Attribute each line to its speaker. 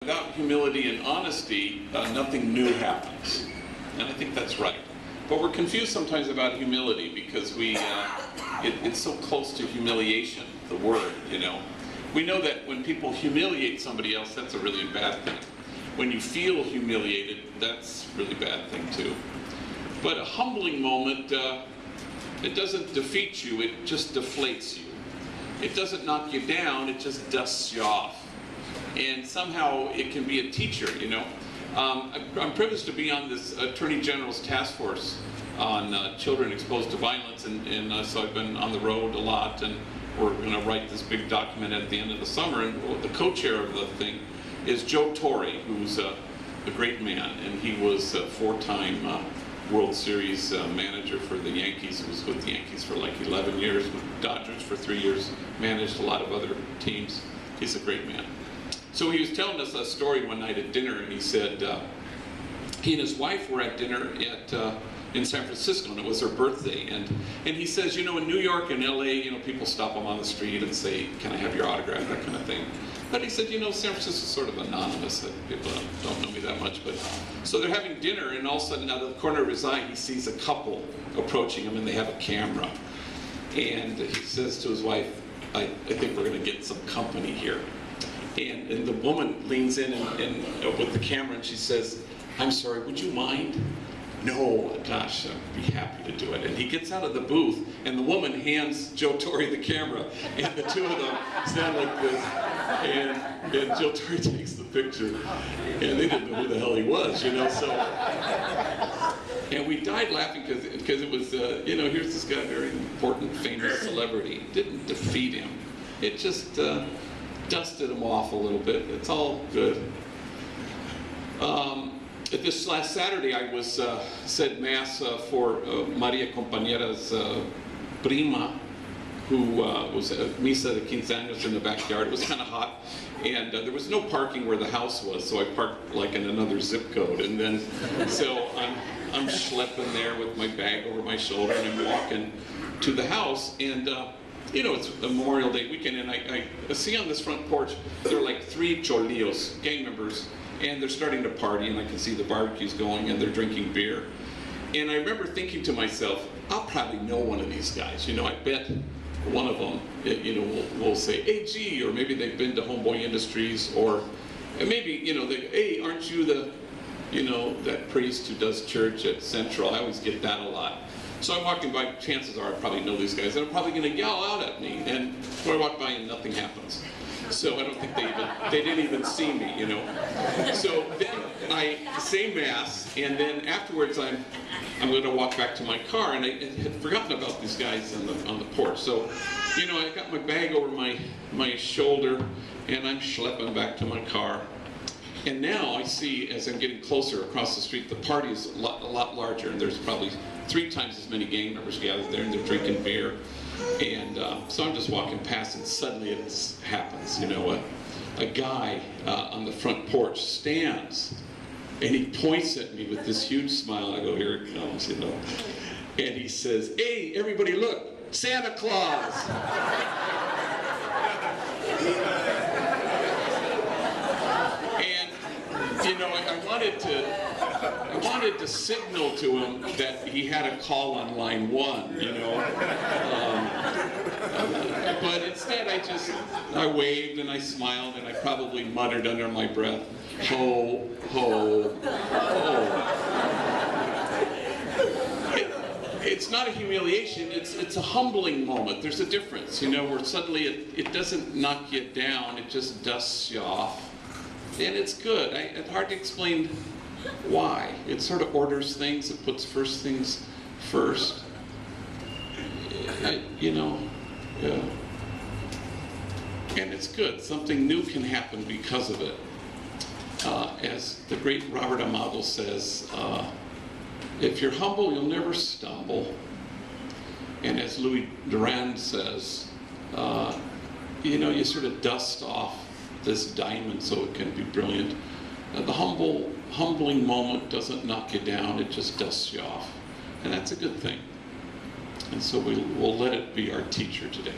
Speaker 1: Without humility and honesty, nothing new happens. And I think that's right. But we're confused sometimes about humility because it's so close to humiliation, the word, you know. We know that when people humiliate somebody else, that's a really bad thing. When you feel humiliated, that's a really bad thing too. But a humbling moment, it doesn't defeat you, it just deflates you. It doesn't knock you down, it just dusts you off. And somehow it can be a teacher, you know. I'm privileged to be on this Attorney General's task force on children exposed to violence, and so I've been on the road a lot, and we're going to write this big document at the end of the summer, and the co-chair of the thing is Joe Torre, who's a great man, and he was a four-time World Series manager for the Yankees. He was with the Yankees for like 11 years, with Dodgers for 3 years, managed a lot of other teams. He's a great man. So he was telling us a story one night at dinner, and he said he and his wife were at dinner in San Francisco, and it was her birthday. And he says, you know, in New York and LA, you know, people stop him on the street and say, "Can I have your autograph?" That kind of thing. But he said, you know, San Francisco's sort of anonymous. People don't know me that much. But so they're having dinner, and all of a sudden, out of the corner of his eye, he sees a couple approaching him, and they have a camera. And he says to his wife, I think we're going to get some company here. And the woman leans in and with the camera, and she says, "I'm sorry, would you mind?" "No, gosh, I'd be happy to do it." And he gets out of the booth, and the woman hands Joe Torre the camera, and the two of them stand like this, and Joe Torre takes the picture, and they didn't know who the hell he was, you know, so. And we died laughing because it was, you know, here's this guy, very important, famous celebrity. It didn't defeat him. It just dusted him off a little bit. It's all good. This last Saturday, I was said Mass for Maria Compañera's prima, who was a misa de 15 años in the backyard. It was kind of hot, and there was no parking where the house was, so I parked like in another zip code. And then, so I'm schlepping there with my bag over my shoulder, and I'm walking to the house, and you know, it's a Memorial Day weekend, and I see on this front porch, there are like 3 cholillos, gang members, and they're starting to party, and I can see the barbecues going, and they're drinking beer. And I remember thinking to myself, I'll probably know one of these guys. You know, I bet one of them, you know, will say, "Hey, gee," or maybe they've been to Homeboy Industries, or maybe, you know, "Hey, aren't you the, you know, that priest who does church at Central?" I always get that a lot. So I'm walking by, chances are I probably know these guys, and I'm probably going to yell out at me, and so I walk by and nothing happens. So I don't think they didn't even see me, you know. So then I say Mass, and then afterwards I'm going to walk back to my car, and I had forgotten about these guys on the porch. So, you know, I got my bag over my shoulder, and I'm schlepping back to my car. And now I see, as I'm getting closer across the street, the party is a lot larger, and there's probably 3 times as many gang members gathered there, and they're drinking beer. And so I'm just walking past, and suddenly it happens. You know, a guy on the front porch stands, and he points at me with this huge smile. I go, "Here it comes," you know. And he says, "Hey, everybody, look, Santa Claus!" You know, I wanted to signal to him that he had a call on line 1, you know. But instead I waved and I smiled, and I probably muttered under my breath, "Ho, ho, ho." It's not a humiliation, it's a humbling moment. There's a difference, you know, where suddenly it doesn't knock you down, it just dusts you off. And it's good. It's hard to explain why. It sort of orders things. It puts first things first. You know, yeah. And it's good. Something new can happen because of it. As the great Robert Amado says, if you're humble, you'll never stumble. And as Louis Durand says, you know, you sort of dust off this diamond so it can be brilliant. The humbling moment doesn't knock you down, it just dusts you off. And that's a good thing. And so we'll let it be our teacher today.